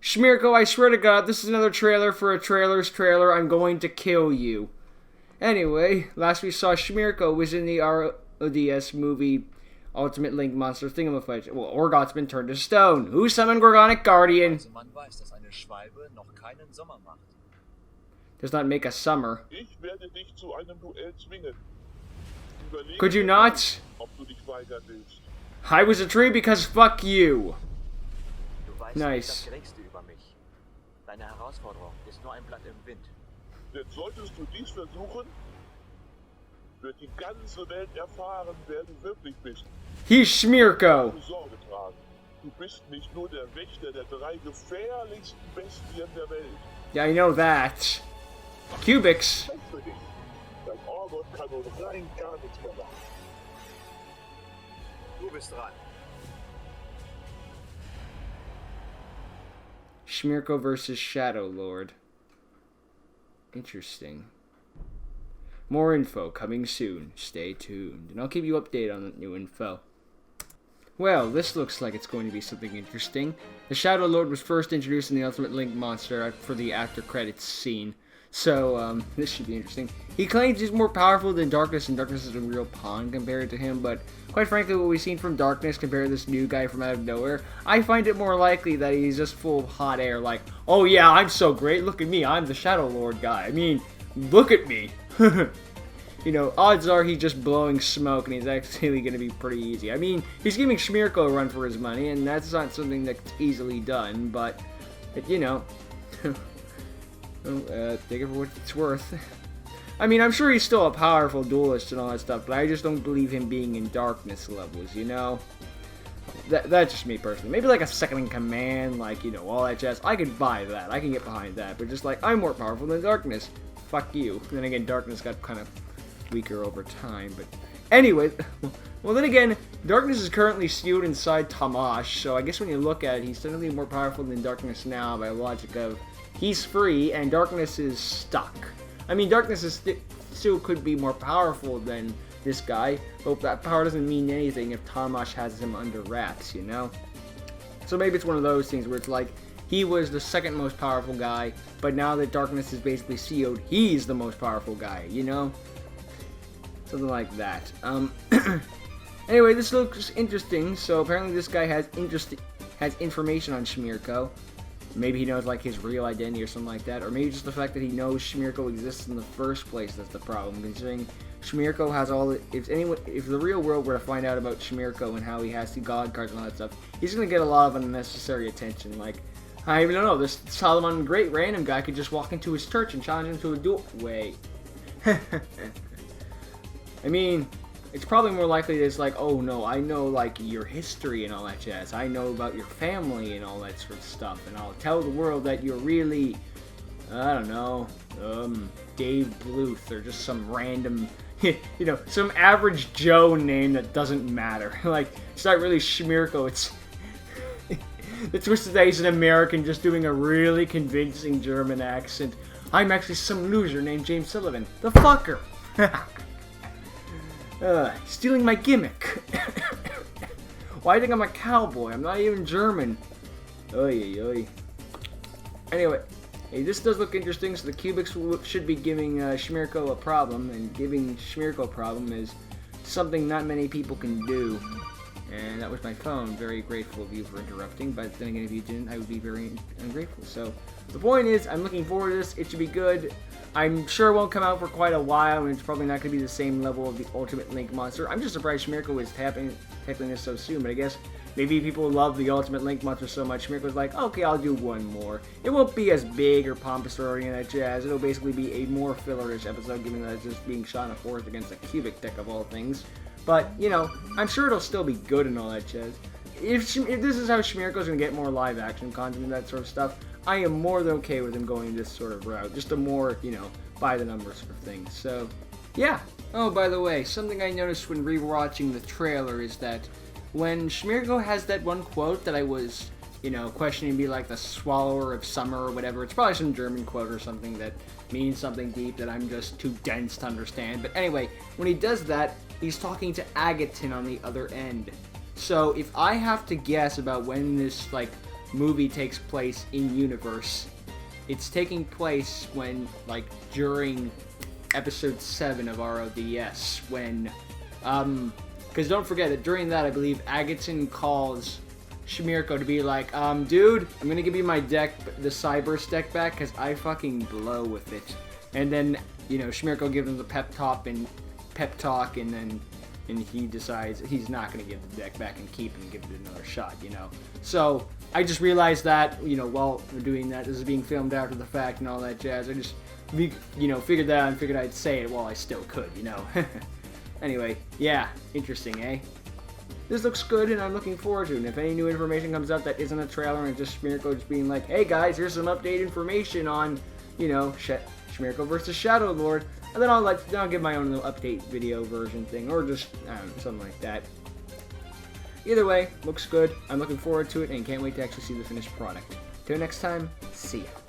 Schmirko, I swear to God, this is another trailer for a trailer's trailer. I'm going to kill you. Anyway, last we saw Schmirko was in the RODS movie Ultimate Link Monster Thingamafudge. Well, Orgoth's been turned to stone. Who summoned Gorgonic Guardian? Does not make a summer. Could you not? I was a tree because fuck you. Nice. Jetzt solltest du dies versuchen, wird die ganze Welt erfahren, wer du wirklich bist. He's Schmirko. Sorge tragen. Du bist nicht nur der Wächter der 3 gefährlichsten Bestien der Welt. Yeah, I know that. Cubics. Dein Orgoth kann nun rein gar nichts mehr machen. Du bist dran. Schmirko versus Shadow Lord. Interesting. More info coming soon. Stay tuned. And I'll keep you updated on the new info. Well, this looks like it's going to be something interesting. The Shadow Lord was first introduced in the Ultimate Link Monster for the after credits scene. So, this should be interesting. He claims he's more powerful than Darkness, and Darkness is a real pawn compared to him, but quite frankly, what we've seen from Darkness compared to this new guy from out of nowhere, I find it more likely that he's just full of hot air, like, oh yeah, I'm so great, look at me, I'm the Shadow Lord guy. I mean, look at me. You know, odds are he's just blowing smoke, and he's actually going to be pretty easy. I mean, he's giving Schmirko a run for his money, and that's not something that's easily done, but you know... take it for what it's worth. I mean, I'm sure he's still a powerful duelist and all that stuff, but I just don't believe him being in Darkness levels, you know? That's just me personally. Maybe like a second in command, like, you know, all that jazz. I could buy that. I can get behind that. But just like, I'm more powerful than Darkness. Fuck you. And then again, Darkness got kind of weaker over time, but... Anyway, well then again, Darkness is currently sealed inside Tamash, so I guess when you look at it, he's certainly more powerful than Darkness now by logic of... He's free, and Darkness is stuck. I mean, Darkness is still could be more powerful than this guy, but that power doesn't mean anything if Tamash has him under wraps, you know? So maybe it's one of those things where it's like, he was the second most powerful guy, but now that Darkness is basically sealed, he's the most powerful guy, you know? Something like that. Anyway, this looks interesting, so apparently this guy has information on Schmirko. Maybe he knows, like, his real identity or something like that. Or maybe just the fact that he knows Schmirko exists in the first place that's the problem. Considering Schmirko has all the... If the real world were to find out about Schmirko and how he has the god cards and all that stuff, he's going to get a lot of unnecessary attention. Like, I even don't know, this Solomon the Great random guy could just walk into his church and challenge him to a duel. Wait. I mean... It's probably more likely that it's like, oh no, I know like your history and all that jazz. I know about your family and all that sort of stuff. And I'll tell the world that you're really, I don't know, Dave Bluth or just some random, you know, some average Joe name that doesn't matter. Like, it's not really Schmirko, it's... The twist is that he's an American just doing a really convincing German accent. I'm actually some loser named James Sullivan. The fucker! Stealing my gimmick. Why do you think I'm a cowboy? I'm not even German. Oy, oy. Anyway, hey, this does look interesting, so the Cubics should be giving Schmirko a problem, and giving Schmirko a problem is something not many people can do. And that was my phone. Very grateful of you for interrupting, but then again, if you didn't, I would be very ungrateful. So, the point is, I'm looking forward to this. It should be good. I'm sure it won't come out for quite a while, and it's probably not going to be the same level of the Ultimate Link Monster. I'm just surprised Schmirko is tackling this so soon, but I guess maybe people love the Ultimate Link Monster so much, Schmirko's like, okay, I'll do one more. It won't be as big or pompous or any of that jazz. It'll basically be a more fillerish episode, given that it's just being shot in a forest against a cubic deck of all things. But, you know, I'm sure it'll still be good and all that jazz. If this is how Schmirko's going to get more live action content and that sort of stuff, I am more than okay with him going this sort of route. Just a more, you know, by the numbers sort of thing. So, yeah. Oh, by the way, something I noticed when rewatching the trailer is that when Schmirko has that one quote that I was, you know, questioning, be like the swallower of summer or whatever. It's probably some German quote or something that means something deep that I'm just too dense to understand. But anyway, when he does that, he's talking to Agaton on the other end. So if I have to guess about when this, like, movie takes place in universe. It's taking place when, like, during episode 7 of RODS, when, because don't forget that during that, I believe Agaton calls Schmirko to be like, dude, I'm gonna give you my deck, the Cyberse deck back, because I fucking blow with it. And then, you know, Schmirko gives him the pep talk, and then he decides he's not gonna give the deck back and keep it and give it another shot, you know. So, I just realized that, you know, while we're doing that, this is being filmed after the fact and all that jazz. I just, you know, figured that out and figured I'd say it while I still could, you know. Anyway, yeah, interesting, eh? This looks good, and I'm looking forward to it. And if any new information comes out that isn't a trailer and just Schmirko just being like, hey guys, here's some updated information on, you know, Schmirko versus Shadow Lord, and then I'll give my own little update video version thing, or just, I don't know, something like that. Either way, looks good. I'm looking forward to it, and can't wait to actually see the finished product. Till next time, see ya.